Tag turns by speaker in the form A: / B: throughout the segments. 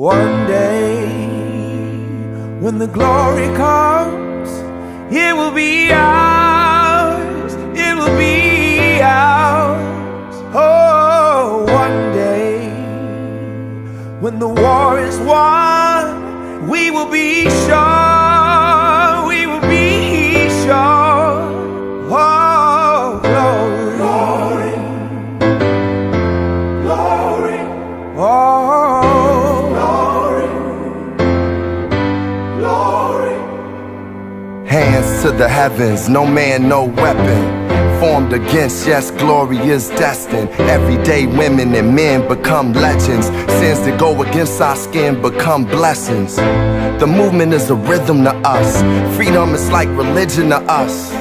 A: One day, when the glory comes, it will be ours, it will be ours. Oh, one day, when the war is won, we will be sure, we will be sure. Oh, glory, glory, glory. Oh,
B: hands to the heavens, no man, no weapon formed against, yes, glory is destined. Everyday women and men become legends. Sins that go against our skin become blessings. The movement is a rhythm to us. Freedom is like religion to us.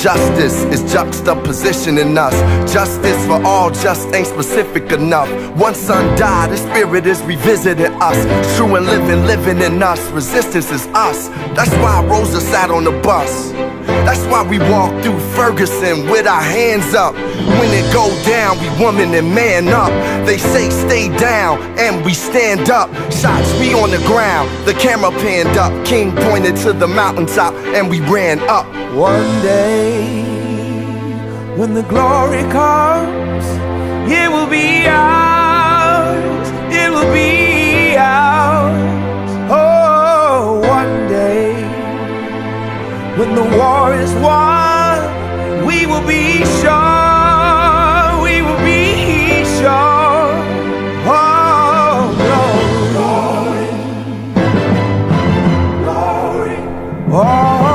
B: Justice is juxtaposition in us. Justice for all just ain't specific enough. One son died, his spirit is revisiting us. True and living in us. Resistance is us. That's why Rosa sat on the bus. That's why we walk through Ferguson with our hands up. When it go down, we woman and man up. They say stay down, and we stand up. Shots we on the ground, the camera panned up. King pointed to the mountaintop, and we ran up.
A: One day, when the glory comes, it will be ours, it will be ours. Oh, one day, when the war is won, we will be sure, we will be sure. Oh, glory, glory, glory. Oh.